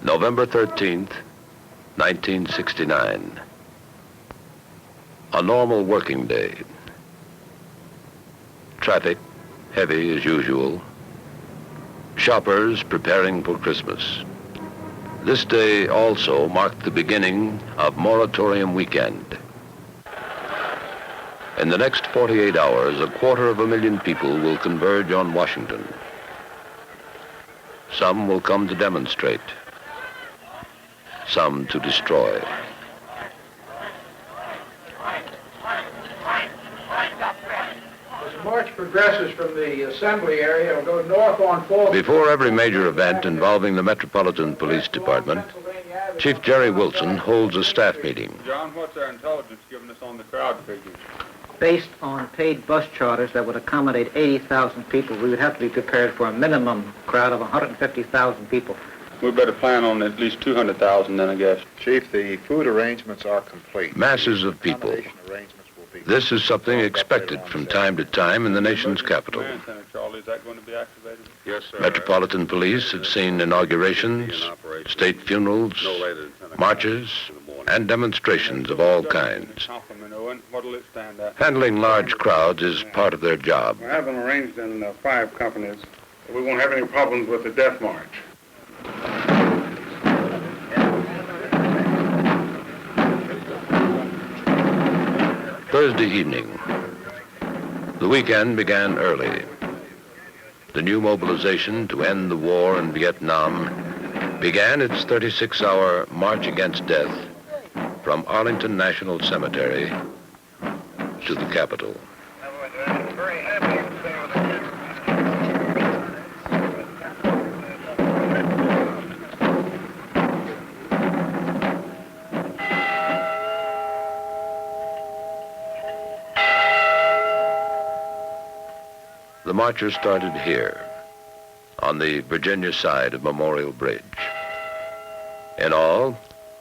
November 13th, 1969. A normal working day. Traffic heavy as usual. Shoppers preparing for Christmas. This day also marked the beginning of Moratorium weekend. In the next 48 hours, 250,000 people will converge on Washington. Some will come to demonstrate, some to destroy. As the march progresses from the assembly area, it'll go north on 4th. Before every major event involving the Metropolitan Police Department, Chief Jerry Wilson holds a staff meeting. John, what's our intelligence giving us on the crowd figures? Based on paid bus charters that would accommodate 80,000 people, we would have to be prepared for a minimum crowd of 150,000 people. We better plan on at least 200,000 then, I guess. Chief, the food arrangements are complete. Masses of people. This is something expected from time to time in the nation's capital. Charlie, is that going to be activated? Yes, sir. Metropolitan Police have seen inaugurations, state funerals, marches, and demonstrations of all kinds. What'll it stand at? Handling large crowds is part of their job. We have them arranged in 5 companies. We won't have any problems with the Death March. Thursday evening. The weekend began early. The new mobilization to end the war in Vietnam began its 36-hour march against death from Arlington National Cemetery to the Capitol. The marchers started here, on the Virginia side of Memorial Bridge. In all,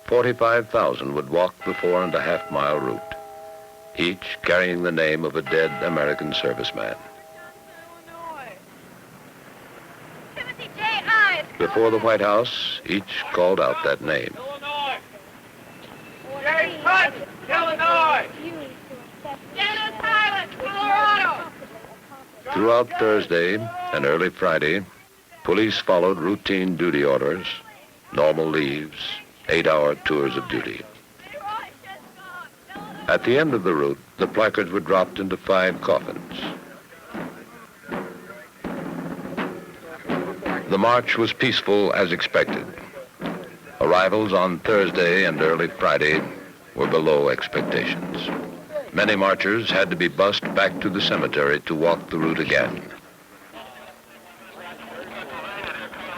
45,000 would walk the 4.5-mile route, each carrying the name of a dead American serviceman. Before the White House, each called out that name. Illinois! James Hutt, Illinois! Dennis Highland, Colorado! Throughout Thursday and early Friday, police followed routine duty orders, normal leaves, 8-hour tours of duty. At the end of the route, the placards were dropped into 5 coffins. The march was peaceful as expected. Arrivals on Thursday and early Friday were below expectations. Many marchers had to be bused back to the cemetery to walk the route again.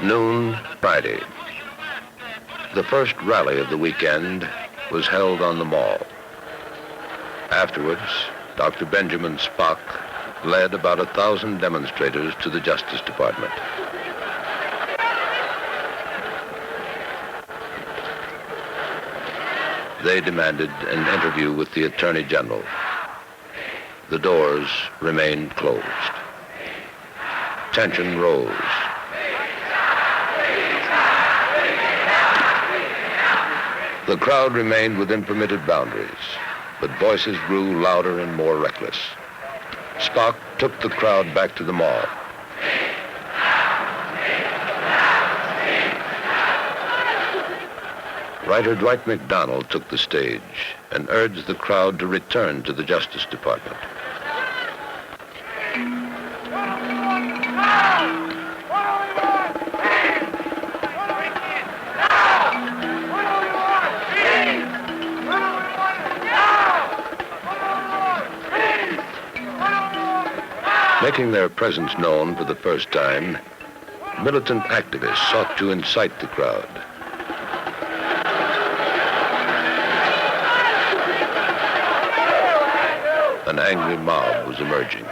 Noon, Friday. The first rally of the weekend was held on the Mall. Afterwards, Dr. Benjamin Spock led about 1,000 demonstrators to the Justice Department. They demanded an interview with the Attorney General. The doors remained closed. Tension rose. The crowd remained within permitted boundaries, but voices grew louder and more reckless. Spock took the crowd back to the Mall. Writer Dwight Macdonald took the stage and urged the crowd to return to the Justice Department. Making their presence known for the first time, militant activists sought to incite the crowd. An angry mob was emerging.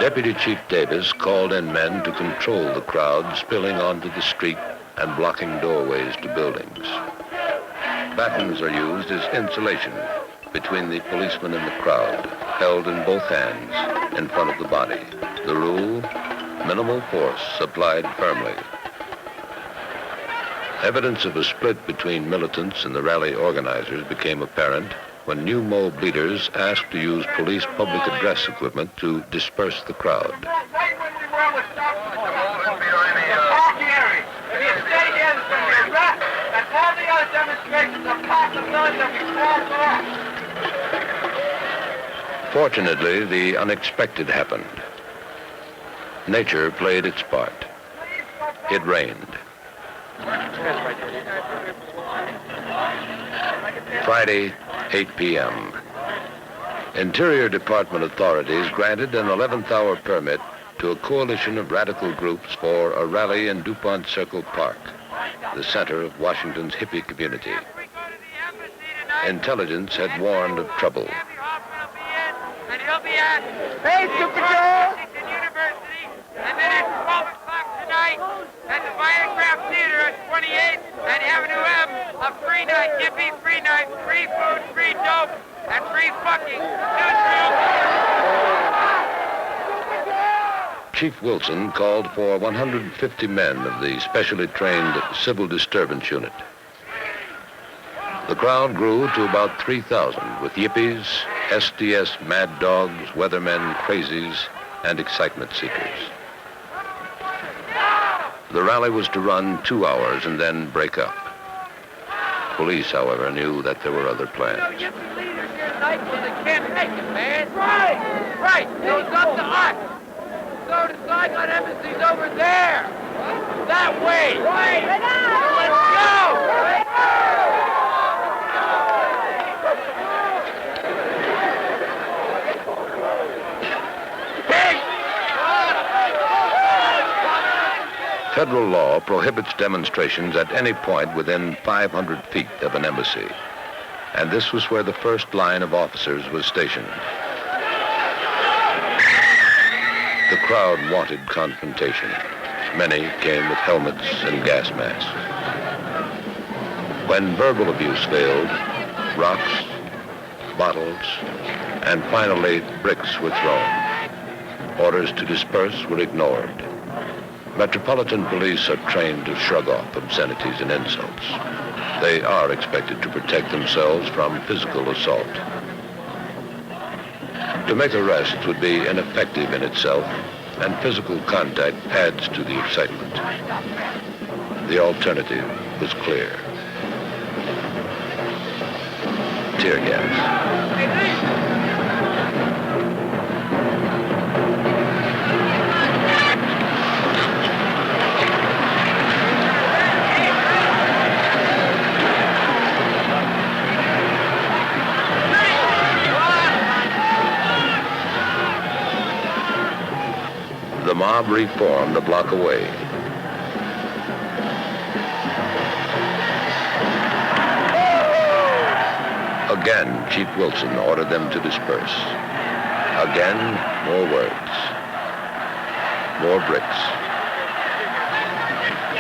Deputy Chief Davis called in men to control the crowd spilling onto the street and blocking doorways to buildings. Batons are used as insulation between the policeman and the crowd, held in both hands in front of the body. The rule, minimal force applied firmly. Evidence of a split between militants and the rally organizers became apparent when new mob leaders asked to use police public address equipment to disperse the crowd. Fortunately, the unexpected happened. Nature played its part. It rained. Friday, 8 p.m. Interior Department authorities granted an 11th hour permit to a coalition of radical groups for a rally in DuPont Circle Park, the center of Washington's hippie community. Intelligence had warned of trouble. And he'll be at Washington University, and then at 12 o'clock tonight at the Biograph Theater at 28th and Avenue M, a free night, hippie free night, free food, free dope, and free fucking. Chief Wilson called for 150 men of the specially trained Civil Disturbance Unit. The crowd grew to about 3,000 with yippies, SDS mad dogs, weathermen, crazies, and excitement seekers. The rally was to run 2 hours and then break up. Police, however, knew that there were other plans. Leaders here tonight because they can't make it, man. Right. So it's up to us. So the Saigon embassy's over there. That way. Right. So let's go. Federal law prohibits demonstrations at any point within 500 feet of an embassy, and this was where the first line of officers was stationed. The crowd wanted confrontation. Many came with helmets and gas masks. When verbal abuse failed, rocks, bottles, and finally bricks were thrown. Orders to disperse were ignored. Metropolitan Police are trained to shrug off obscenities and insults. They are expected to protect themselves from physical assault. To make arrests would be ineffective in itself, and physical contact adds to the excitement. The alternative was clear. Tear gas. The mob reformed a block away. Again, Chief Wilson ordered them to disperse. Again, more words, more bricks,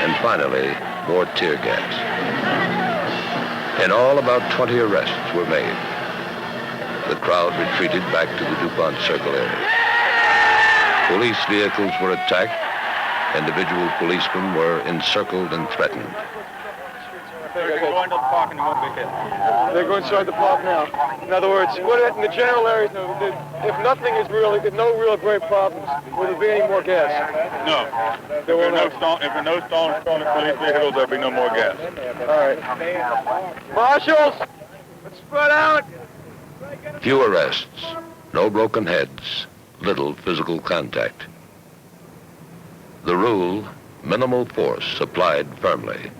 and finally, more tear gas. In all, about 20 arrests were made. The crowd retreated back to the DuPont Circle area. Police vehicles were attacked. Individual policemen were encircled and threatened. They're going to the park and they won't be hit. They're going inside the park now. In other words, in the general areas, if no real great problems, will there be any more gas? No. If there are no stones thrown at police vehicles, there'll be no more gas. All right. Marshals, let's spread out. Few arrests, no broken heads, little physical contact. The rule, minimal force applied firmly.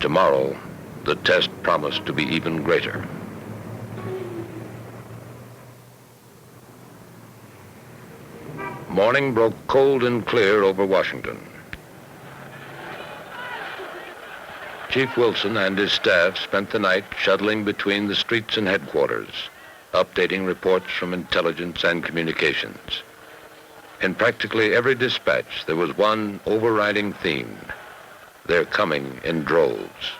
Tomorrow, the test promised to be even greater. Morning broke cold and clear over Washington. Chief Wilson and his staff spent the night shuttling between the streets and headquarters, updating reports from intelligence and communications. In practically every dispatch, there was one overriding theme: they're coming in droves.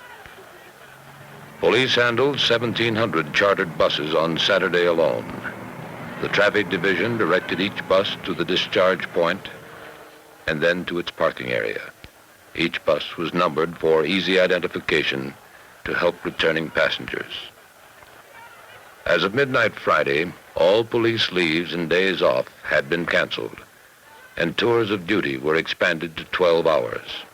Police handled 1,700 chartered buses on Saturday alone. The traffic division directed each bus to the discharge point and then to its parking area. Each bus was numbered for easy identification to help returning passengers. As of midnight Friday, all police leaves and days off had been canceled, and tours of duty were expanded to 12 hours.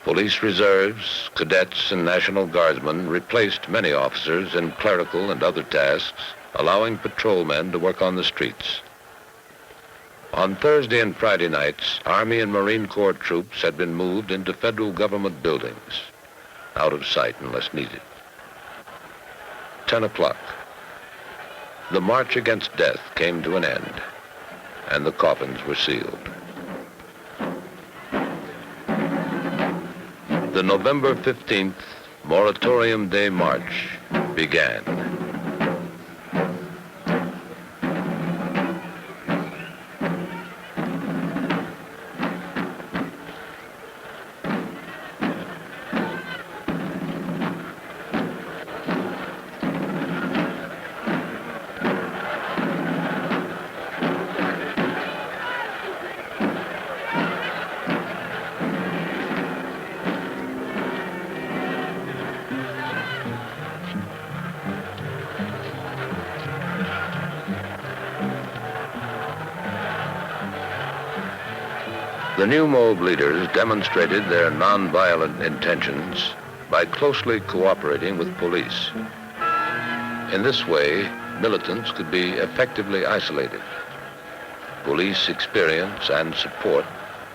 Police reserves, cadets, and National Guardsmen replaced many officers in clerical and other tasks, allowing patrolmen to work on the streets. On Thursday and Friday nights, Army and Marine Corps troops had been moved into federal government buildings, out of sight unless needed. 10 o'clock. The march against death came to an end, and the coffins were sealed. The November 15th Moratorium Day March began. The new mob leaders demonstrated their nonviolent intentions by closely cooperating with police. In this way, militants could be effectively isolated. Police experience and support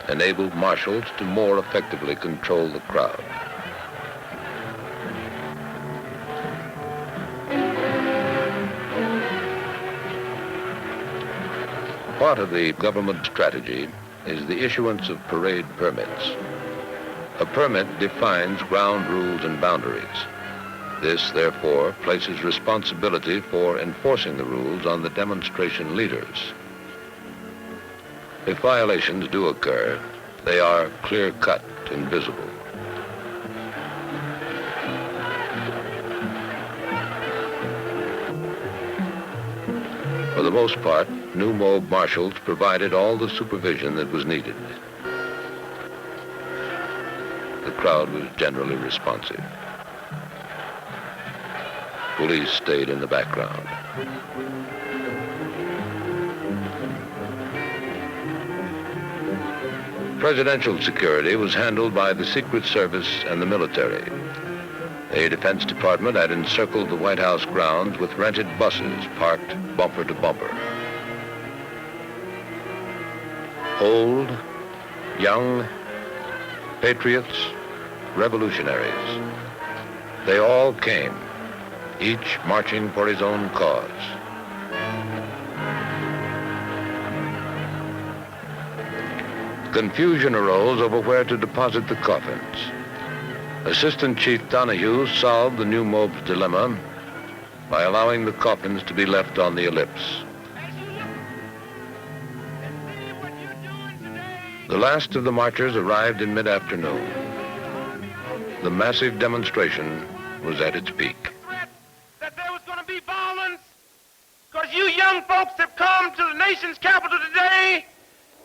enabled marshals to more effectively control the crowd. Part of the government strategy is the issuance of parade permits. A permit defines ground rules and boundaries. This, therefore, places responsibility for enforcing the rules on the demonstration leaders. If violations do occur, they are clear-cut and visible. For the most part, new mob marshals provided all the supervision that was needed. The crowd was generally responsive. Police stayed in the background. Presidential security was handled by the Secret Service and the military. The Defense Department had encircled the White House grounds with rented buses parked bumper to bumper. Old, young, patriots, revolutionaries. They all came, each marching for his own cause. Confusion arose over where to deposit the coffins. Assistant Chief Donahue solved the new mob's dilemma by allowing the coffins to be left on the ellipse. The last of the marchers arrived in mid-afternoon. The massive demonstration was at its peak. That there was going to be violence, because you young folks have come to the nation's capital today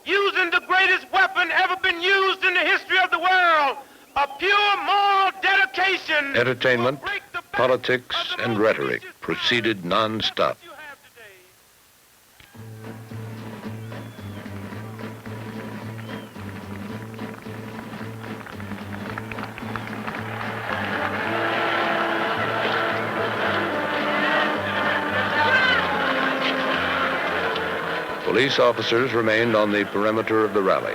using the greatest weapon ever been used in the history of the world, a pure moral dedication. Entertainment, politics, and rhetoric proceeded non-stop. Police officers remained on the perimeter of the rally.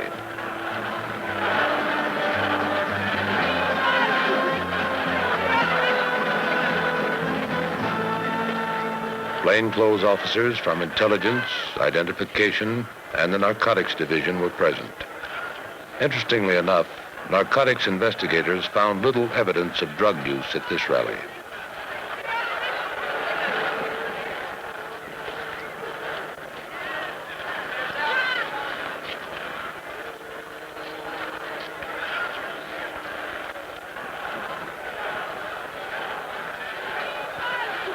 Plainclothes officers from intelligence, identification, and the narcotics division were present. Interestingly enough, narcotics investigators found little evidence of drug use at this rally.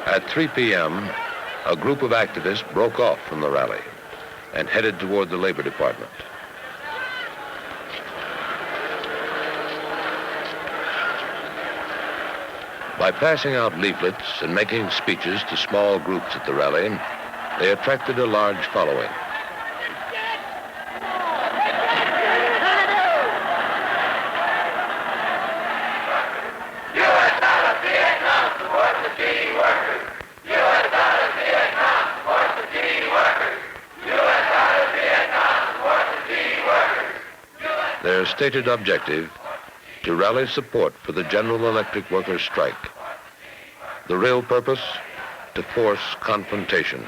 At 3 p.m., a group of activists broke off from the rally and headed toward the Labor Department. By passing out leaflets and making speeches to small groups at the rally, they attracted a large following. Their stated objective, to rally support for the General Electric Workers' strike. The real purpose, to force confrontation.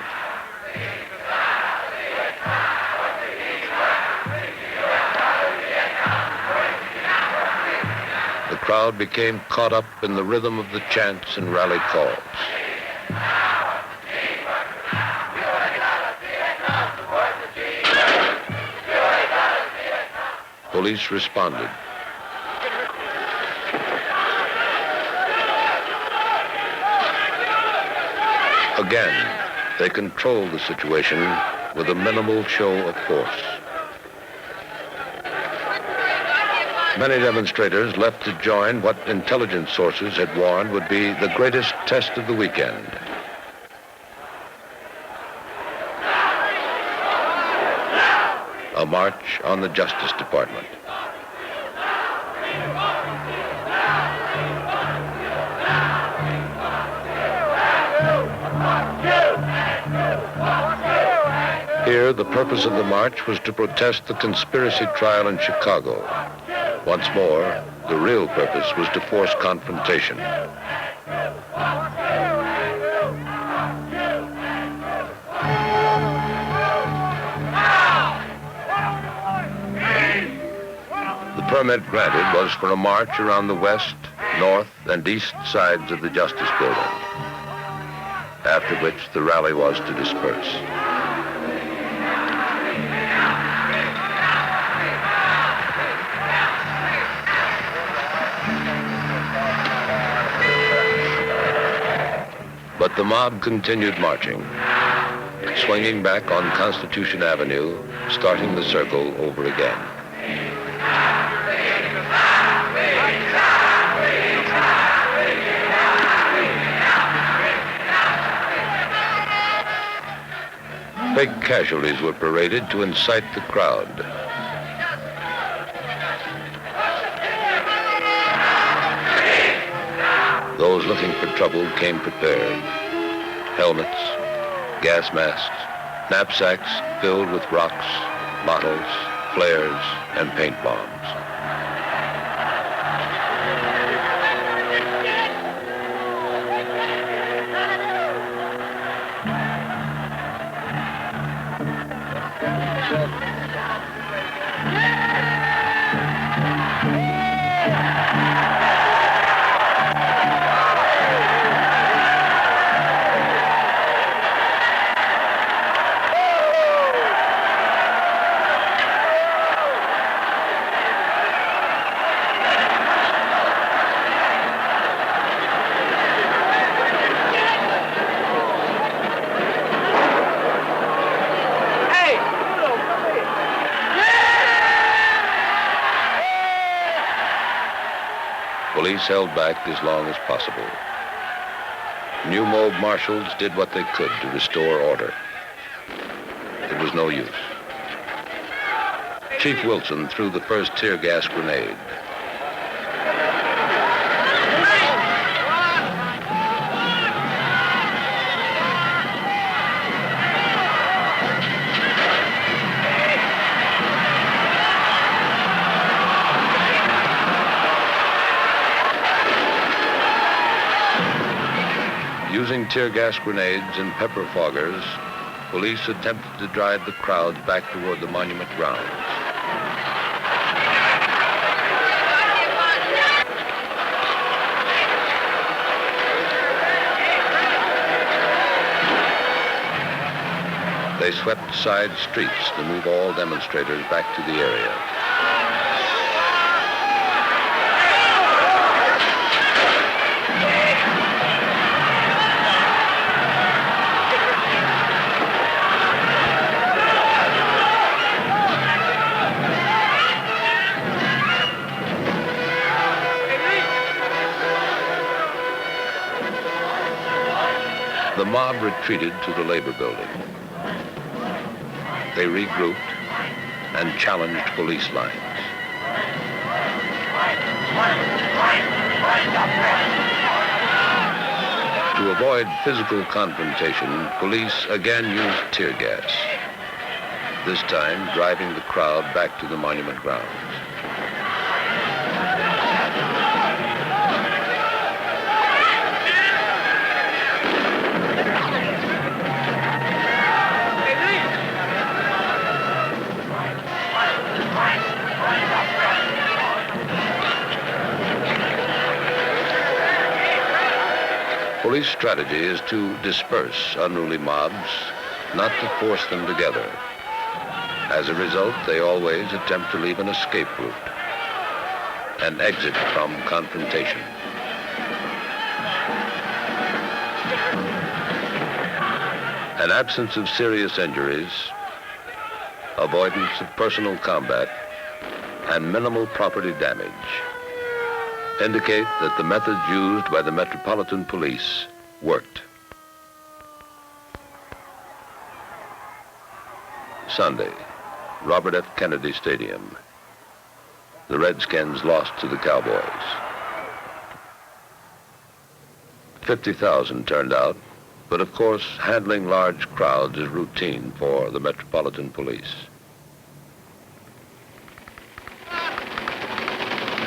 The crowd became caught up in the rhythm of the chants and rally calls. Police responded. Again, they controlled the situation with a minimal show of force. Many demonstrators left to join what intelligence sources had warned would be the greatest test of the weekend. A march on the Justice Department. Here, the purpose of the march was to protest the conspiracy trial in Chicago. Once more, the real purpose was to force confrontation. The permit granted was for a march around the west, north, and east sides of the Justice Building, after which the rally was to disperse. But the mob continued marching, swinging back on Constitution Avenue, starting the circle over again. Fake casualties were paraded to incite the crowd. Those looking for trouble came prepared. Helmets, gas masks, knapsacks filled with rocks, bottles, flares, and paint bombs. Police held back as long as possible. New mob marshals did what they could to restore order. It was no use. Chief Wilson threw the first tear gas grenade. Using tear gas grenades and pepper foggers, police attempted to drive the crowd back toward the monument grounds. They swept side streets to move all demonstrators back to the area. The mob retreated to the labor building. They regrouped and challenged police lines. To avoid physical confrontation, police again used tear gas, this time driving the crowd back to the monument grounds. Police strategy is to disperse unruly mobs, not to force them together. As a result, they always attempt to leave an escape route, an exit from confrontation. An absence of serious injuries, avoidance of personal combat, and minimal property damage indicate that the methods used by the Metropolitan Police worked. Sunday, Robert F. Kennedy Stadium. The Redskins lost to the Cowboys. 50,000 turned out, but of course, handling large crowds is routine for the Metropolitan Police.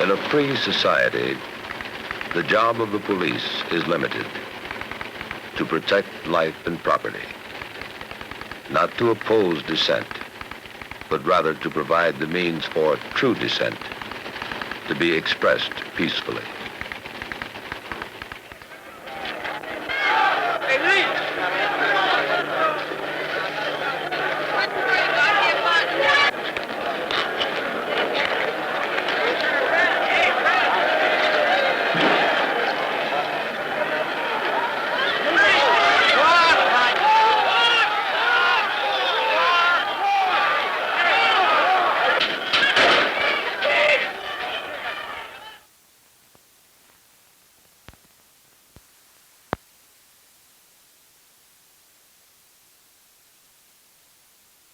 In a free society, the job of the police is limited: to protect life and property, not to oppose dissent, but rather to provide the means for true dissent to be expressed peacefully.